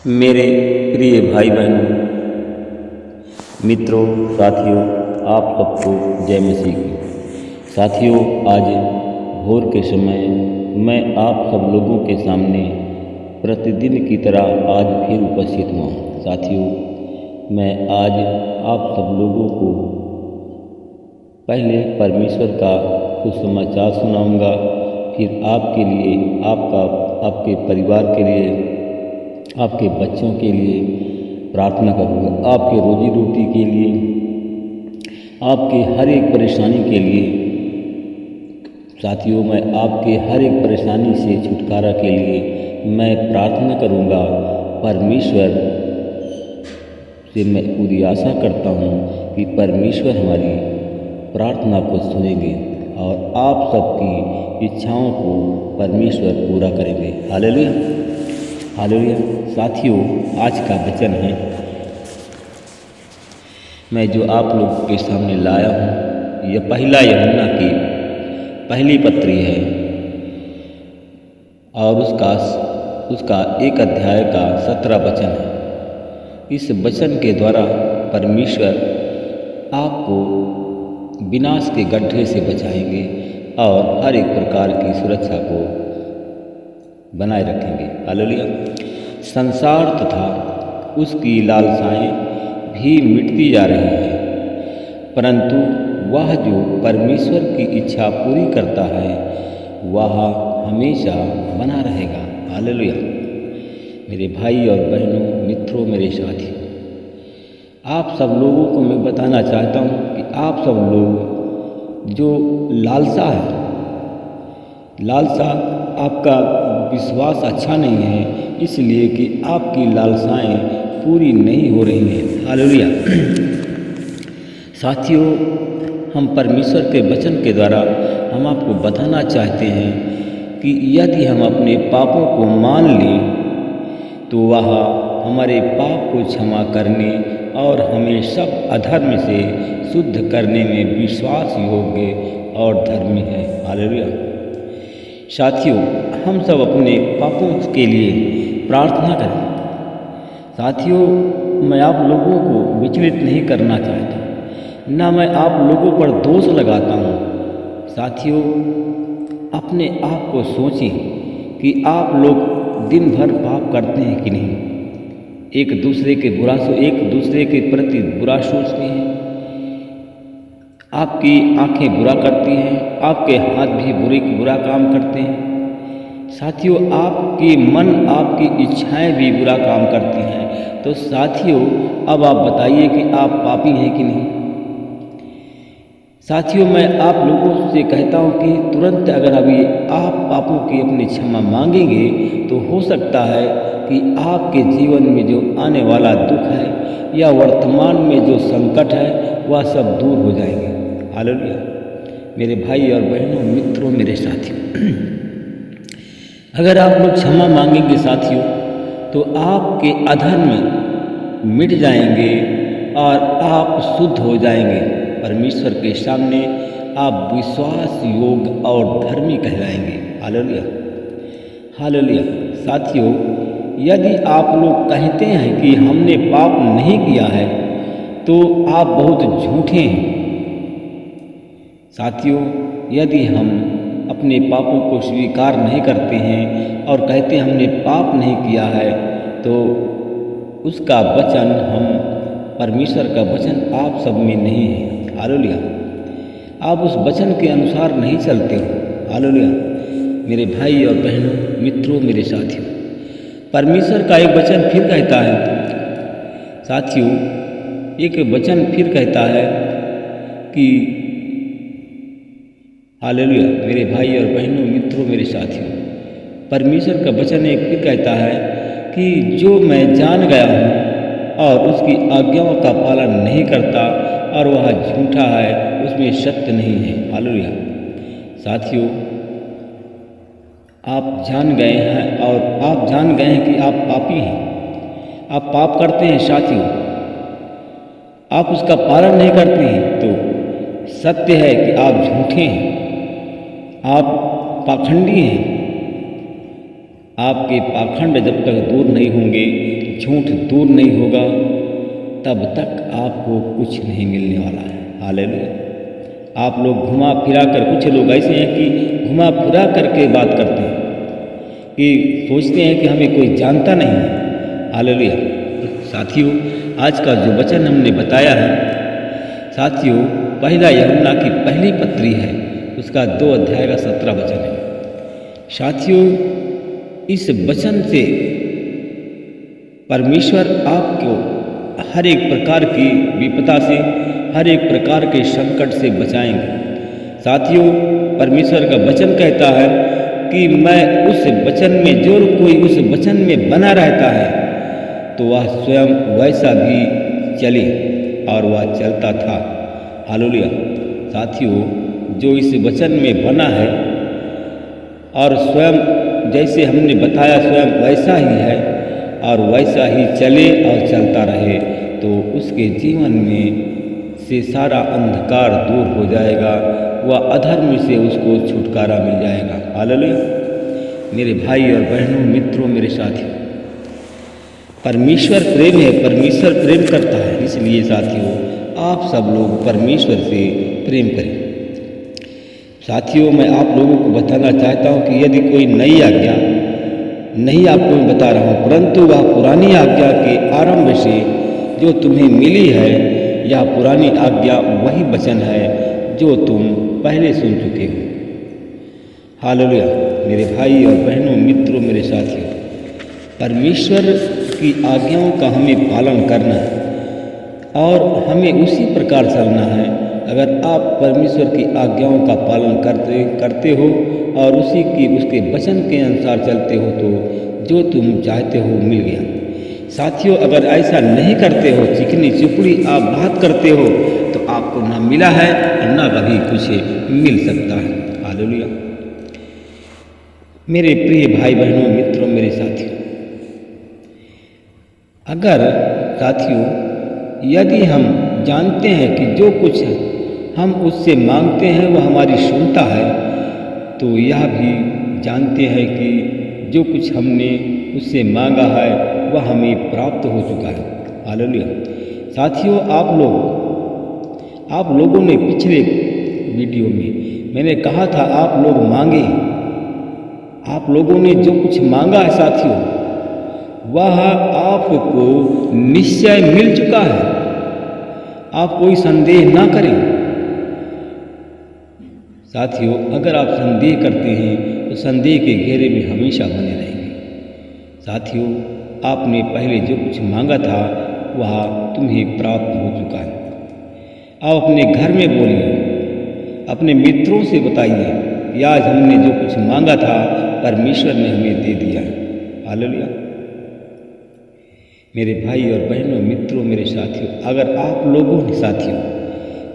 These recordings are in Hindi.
मेरे प्रिय भाई बहनों, मित्रों, साथियों, आप सबको जय मसीह की। साथियों, आज भोर के समय मैं आप सब लोगों के सामने प्रतिदिन की तरह आज फिर उपस्थित हुआ हूँ। साथियों, मैं आज आप सब लोगों को पहले परमेश्वर का सुसमाचार सुनाऊंगा, फिर आपके लिए, आपके परिवार के लिए, आपके बच्चों के लिए प्रार्थना करूँगा, आपके रोजी रोटी के लिए, आपके हर एक परेशानी के लिए। साथियों, मैं आपके हर एक परेशानी से छुटकारा के लिए मैं प्रार्थना करूँगा। परमेश्वर से मैं पूरी आशा करता हूँ कि परमेश्वर हमारी प्रार्थना को सुनेंगे और आप सबकी इच्छाओं को परमेश्वर पूरा करेंगे। Hallelujah, hallelujah. साथियों, आज का वचन है, मैं जो आप लोगों के सामने लाया हूँ, यह पहला यूहन्ना की पहली पत्री है और उसका 1 अध्याय का 17 वचन है। इस वचन के द्वारा परमेश्वर आपको विनाश के गड्ढे से बचाएंगे और हर एक प्रकार की सुरक्षा को बनाए रखेंगे। हालेलुया। संसार तथा उसकी लालसाएं भी मिटती जा रही हैं, परंतु वह जो परमेश्वर की इच्छा पूरी करता है वह हमेशा बना रहेगा। हालेलुया। मेरे भाई और बहनों, मित्रों, मेरे साथियों, आप सब लोगों को मैं बताना चाहता हूँ कि आप सब लोग जो लालसा है, लालसा आपका विश्वास अच्छा नहीं है, इसलिए कि आपकी लालसाएं पूरी नहीं हो रही हैं। हालेलुया। साथियों, हम परमेश्वर के वचन के द्वारा हम आपको बताना चाहते हैं कि यदि हम अपने पापों को मान लें तो वह हमारे पाप को क्षमा करने और हमें सब अधर्म से शुद्ध करने में विश्वास योग्य और धर्मी है। हालेलुया। साथियों, हम सब अपने पापों के लिए प्रार्थना करें। साथियों, मैं आप लोगों को विचलित नहीं करना चाहता, ना मैं आप लोगों पर दोष लगाता हूँ। साथियों, अपने आप को सोचें कि आप लोग दिन भर पाप करते हैं कि नहीं। एक दूसरे के प्रति बुरा सोचते हैं, आपकी आंखें बुरा करती हैं, आपके हाथ भी बुरा काम करते हैं। साथियों, आपके मन, आपकी इच्छाएं भी बुरा काम करती हैं। तो साथियों, अब आप बताइए कि आप पापी हैं कि नहीं। साथियों, मैं आप लोगों से कहता हूं कि तुरंत अगर अभी आप पापों की अपनी क्षमा मांगेंगे तो हो सकता है कि आपके जीवन में जो आने वाला दुख है या वर्तमान में जो संकट है वह सब दूर हो जाएंगे। हालेलुया। मेरे भाई और बहनों, मित्रों, मेरे साथियों, अगर आप लोग क्षमा मांगेंगे साथियों, तो आपके अधर्म मिट जाएंगे और आप शुद्ध हो जाएंगे। परमेश्वर के सामने आप विश्वास योग्य और धर्मी कहलाएंगे। Hallelujah, hallelujah. साथियों, यदि आप लोग कहते हैं कि हमने पाप नहीं किया है तो आप बहुत झूठे हैं। साथियों, यदि हम अपने पापों को स्वीकार नहीं करते हैं और कहते हैं हमने पाप नहीं किया है, तो उसका वचन, हम परमेश्वर का वचन आप सब में नहीं है। हालेलुया। आप उस वचन के अनुसार नहीं चलते हो। हालेलुया। मेरे भाई और बहनों, मित्रों, मेरे साथियों, परमेश्वर का एक वचन फिर कहता है, साथियों, एक वचन फिर कहता है कि, हालेलुया, मेरे भाई और बहनों, मित्रों, मेरे साथियों, परमेश्वर का वचन एक फिर कहता है कि जो मैं जान गया हूँ और उसकी आज्ञाओं का पालन नहीं करता और वह झूठा है, उसमें सत्य नहीं है। हालेलुया। साथियों, आप जान गए हैं और आप जान गए हैं कि आप पापी हैं, आप पाप करते हैं। साथियों, आप उसका पालन नहीं करते हैं तो सत्य है कि आप झूठे हैं, आप पाखंडी हैं। आपके पाखंड जब तक दूर नहीं होंगे, झूठ दूर नहीं होगा तब तक आपको कुछ नहीं मिलने वाला है। हालेलुया। आप लोग घुमा फिरा कर, कुछ लोग ऐसे हैं कि घुमा फिरा करके बात करते हैं कि सोचते हैं कि हमें कोई जानता नहीं है। हालेलुया। साथियों, आज का जो वचन हमने बताया है साथियों, पहला यूहन्ना की पहली पत्री है, उसका 2 अध्याय का 17 वचन है। साथियों, इस वचन से परमेश्वर आपको हर एक प्रकार की विपदा से, हर एक प्रकार के संकट से बचाएंगे। साथियों, परमेश्वर का वचन कहता है कि मैं उस वचन में, जो कोई उस वचन में बना रहता है तो वह स्वयं वैसा भी चले, और वह चलता था। हालेलुया। साथियों, जो इस वचन में बना है और स्वयं जैसे हमने बताया स्वयं वैसा ही है और वैसा ही चले और चलता रहे, तो उसके जीवन में से सारा अंधकार दूर हो जाएगा, वह अधर्म से उसको छुटकारा मिल जाएगा। हालेलुया। मेरे भाई और बहनों, मित्रों, मेरे साथियों, परमेश्वर प्रेम है, परमेश्वर प्रेम करता है। इसलिए साथियों, आप सब लोग परमेश्वर से प्रेम करें। साथियों, मैं आप लोगों को बताना चाहता हूं कि यदि कोई नई आज्ञा नहीं आपको मैं बता रहा हूं, परंतु वह पुरानी आज्ञा के आरंभ से जो तुम्हें मिली है, यह पुरानी आज्ञा वही वचन है जो तुम पहले सुन चुके हो। हालेलुया। मेरे भाई और बहनों, मित्रों, मेरे साथियों, परमेश्वर की आज्ञाओं का हमें पालन करना है और हमें उसी प्रकार चलना है। अगर आप परमेश्वर की आज्ञाओं का पालन करते हो और उसके वचन के अनुसार चलते हो, तो जो तुम चाहते हो मिल गया। साथियों, अगर ऐसा नहीं करते हो, चिकनी चुपड़ी आप बात करते हो, तो आपको ना मिला है और ना कभी कुछ मिल सकता है। हालेलुया। मेरे प्रिय भाई बहनों, मित्रों, मेरे साथियों, अगर साथियों यदि हम जानते हैं कि जो कुछ हम उससे मांगते हैं वह हमारी सुनता है, तो यह भी जानते हैं कि जो कुछ हमने उससे मांगा है वह हमें प्राप्त हो चुका है। हालेलुया। साथियों, आप लोगों ने पिछले वीडियो में मैंने कहा था आप लोग मांगे, आप लोगों ने जो कुछ मांगा है साथियों, वह आपको निश्चय मिल चुका है। आप कोई संदेह ना करें। साथियों, अगर आप संदेह करते हैं तो संदेह के घेरे में हमेशा बने रहेंगे। साथियों, आपने पहले जो कुछ मांगा था वह तुम्हें प्राप्त हो चुका है। आप अपने घर में बोलिए, अपने मित्रों से बताइए कि आज हमने जो कुछ मांगा था परमेश्वर ने हमें दे दिया। हालेलुया। मेरे भाई और बहनों, मित्रों, मेरे साथियों, अगर आप लोगों ने साथियों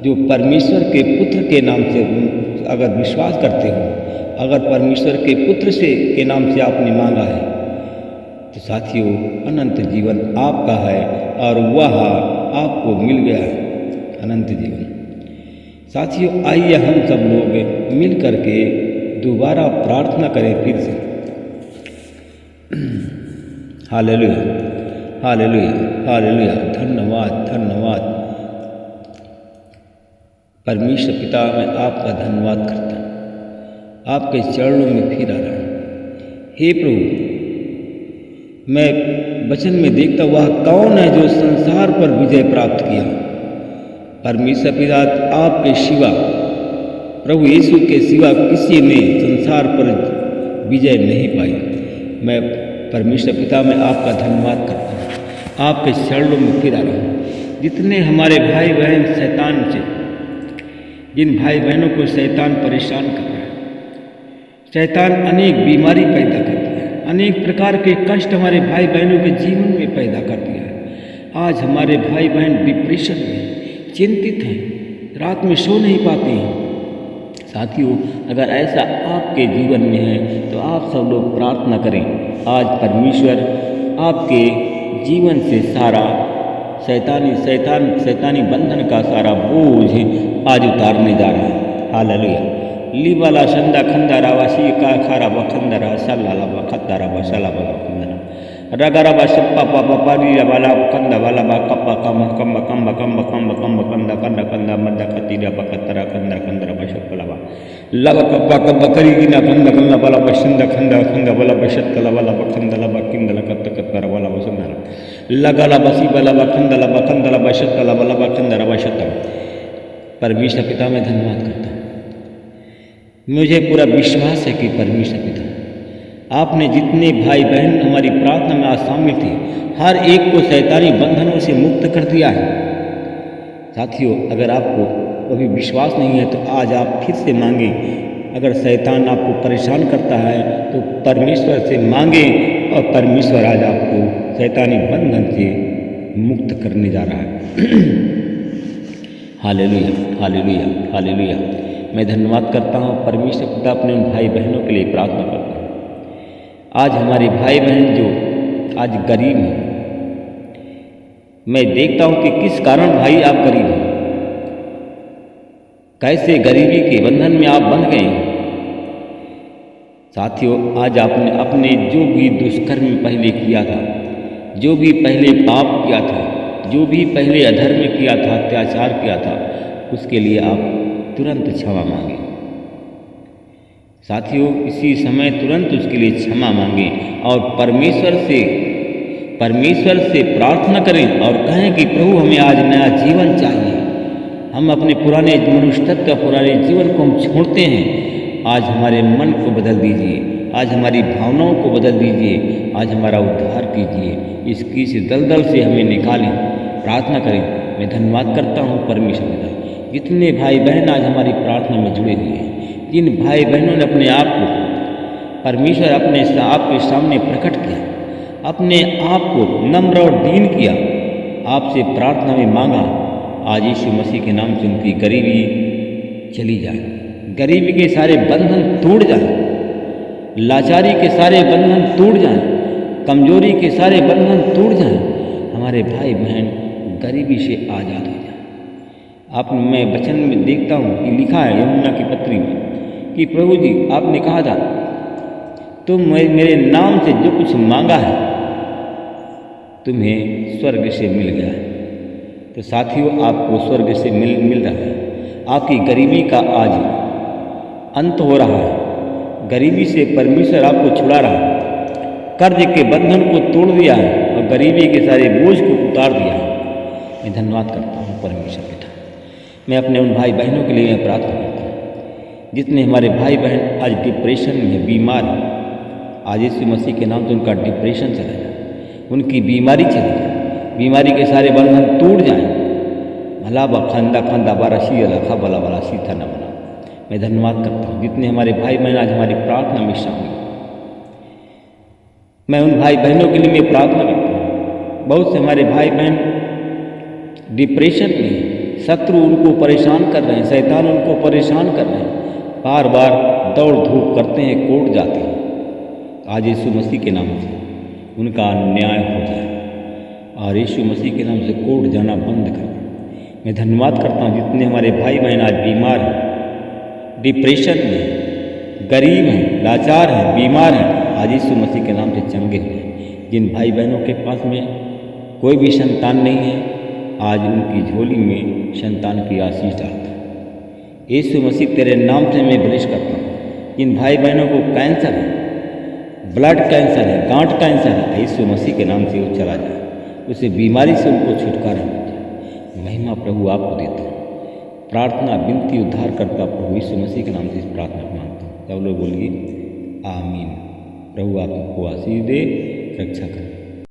जो परमेश्वर के पुत्र के नाम से अगर विश्वास करते हो, अगर परमेश्वर के पुत्र के नाम से आपने मांगा है, तो साथियों अनंत जीवन आपका है और वह आपको मिल गया है, अनंत जीवन। साथियों, आइए हम सब लोग मिल करके दोबारा प्रार्थना करें फिर से। Hallelujah, hallelujah, hallelujah. धन्यवाद, धन्यवाद। परमेश्वर पिता, मैं आपका धन्यवाद करता हूँ, आपके चरणों में फिर आ रहा हूँ। हे प्रभु, मैं वचन में देखता वह कौन है जो संसार पर विजय प्राप्त किया? परमेश्वर पिता, आपके सिवा, प्रभु यीशु के सिवा किसी ने संसार पर विजय नहीं पाई। मैं परमेश्वर पिता में आपका धन्यवाद करता हूँ, आपके चरणों में फिर आ रहा हूँ। जितने हमारे भाई बहन शैतान से, जिन भाई बहनों को शैतान परेशान कर रहा है, शैतान अनेक बीमारी पैदा कर दिया है, अनेक प्रकार के कष्ट हमारे भाई बहनों के जीवन में पैदा कर दिया है। आज हमारे भाई बहन डिप्रेशन में चिंतित हैं, रात में सो नहीं पाते हैं। साथियों, अगर ऐसा आपके जीवन में है तो आप सब लोग प्रार्थना करें। आज परमेश्वर आपके जीवन से सारा शैतानी बंधन का सारा बोझ आज उतारने जा रहा है। हालेलुया। लीबाला संदा खंदा रावासी का खारा बखंदरा सल्ला बखंदरा बसला बखंदरा। रगरबा शप्पा पापा पारी वाला कंद वाला बा कप्पा कम कम कम कम कम कम कंद कंद कंद मद कतीरा बकतरा कंद कंदर बशक्लवा लव कप्पा कब करी गिना कंद कंद वाला बशंद खंद खंद वाला बशत्तल वाला बखंदल बकिंदल कत कतर वाला वसंदर लगला बसी वाला बखंदल बखंदल बशत्तल वाला बखंदर बशत्तल। परमेश्वर पिता मैं धन्यवाद करता हूँ, मुझे पूरा विश्वास है कि परमेश्वर पिता आपने जितने भाई बहन हमारी प्रार्थना में आज शामिल थे हर एक को शैतानी बंधनों से मुक्त कर दिया है। साथियों, अगर आपको अभी विश्वास नहीं है तो आज आप फिर से मांगे। अगर शैतान आपको परेशान करता है तो परमेश्वर से मांगे और परमेश्वर आज आपको शैतानी बंधन से मुक्त करने जा रहा है। Hallelujah hallelujah hallelujah. मैं धन्यवाद करता हूँ परमेश्वर पिता, अपने उन भाई बहनों के लिए प्रार्थना करता हूँ। आज हमारे भाई बहन जो आज गरीब हैं, मैं देखता हूँ कि किस कारण भाई आप गरीब हैं, कैसे गरीबी के बंधन में आप बंध गए हैं। साथियों, आज आपने अपने जो भी दुष्कर्म पहले किया था, जो भी पहले पाप किया था, जो भी पहले अधर्म किया था, अत्याचार किया था, उसके लिए आप तुरंत क्षमा मांगे। साथियों, इसी समय तुरंत उसके लिए क्षमा मांगे और परमेश्वर से प्रार्थना करें और कहें कि प्रभु हमें आज नया जीवन चाहिए। हम अपने पुराने मनुष्यत्व, पुराने जीवन को हम छोड़ते हैं। आज हमारे मन को बदल दीजिए, आज हमारी भावनाओं को बदल दीजिए, आज हमारा उद्धार कीजिए, इसकी से दलदल से हमें निकालें। प्रार्थना करें। मैं धन्यवाद करता हूँ परमेश्वर पिता, जितने भाई बहन आज हमारी प्रार्थना में जुड़े हुए हैं, जिन भाई बहनों ने अपने आप को परमेश्वर अपने आपके सामने प्रकट किया, अपने आप को नम्र और दीन किया, आपसे प्रार्थना में मांगा, आज यीशु मसीह के नाम से उनकी गरीबी चली जाए, गरीबी के सारे बंधन टूट जाए, लाचारी के सारे बंधन टूट जाएं, कमजोरी के सारे बंधन टूट जाएं, हमारे भाई बहन गरीबी से आज़ाद हो जाए। आप मैं वचन में देखता हूँ कि लिखा है यमुना की पत्री में कि प्रभु जी आपने कहा था तुम मेरे नाम से जो कुछ मांगा है तुम्हें स्वर्ग से मिल गया है। तो साथियों, आपको स्वर्ग से मिल रहा है। आपकी गरीबी का आज अंत हो रहा है। गरीबी से परमेश्वर आपको छुड़ा रहा है, कर्ज के बंधन को तोड़ दिया है और गरीबी के सारे बोझ को उतार दिया है। मैं धन्यवाद करता हूँ परमेश्वर पिता। मैं अपने उन भाई बहनों के लिए प्रार्थना करता हूँ जितने हमारे भाई बहन आज डिप्रेशन में बीमार हैं। आज यीशु मसीह के नाम से उनका डिप्रेशन चला जाए, उनकी बीमारी चली जाए, बीमारी के सारे बंधन टूट जाएं। भला बखंदा खंदा बारा शी लखा बला बला सीथा न बना। मैं धन्यवाद करता हूँ जितने हमारे भाई बहन आज हमारी प्रार्थना में शामिल। मैं उन भाई बहनों के लिए मैं प्रार्थना करता हूँ। बहुत से हमारे भाई बहन डिप्रेशन में, शत्रु उनको परेशान कर रहे हैं, शैतान उनको परेशान कर रहे हैं, बार बार दौड़ धूप करते हैं, कोर्ट जाते हैं। आज यीशु मसीह के नाम से उनका न्याय हो जाए और यीशु मसीह के नाम से कोर्ट जाना बंद कर। मैं धन्यवाद करता हूँ जितने हमारे भाई बहन आज बीमार हैं, डिप्रेशन में, गरीब हैं, लाचार हैं, बीमार हैं, आज यीशु मसीह के नाम से चंगे हुए। जिन भाई बहनों के पास में कोई भी संतान नहीं है, आज उनकी झोली में संतान की आशीष डालता है। यीशु मसीह तेरे नाम से मैं ब्लेस करता हूँ। जिन भाई बहनों को कैंसर है, ब्लड कैंसर है, गांठ कैंसर है, यीशु मसीह के नाम से वो चला जाए, उसे बीमारी से उनको छुटकारा मिल जाए। महिमा प्रभु आपको देता हूँ। प्रार्थना विनती उद्धार करता प्रभु यीशु मसीह के नाम से इस प्रार्थना को मांगता हूँ। सब लोग बोलिए आमीन। प्रभु आपको आशीष दे, रक्षा करें।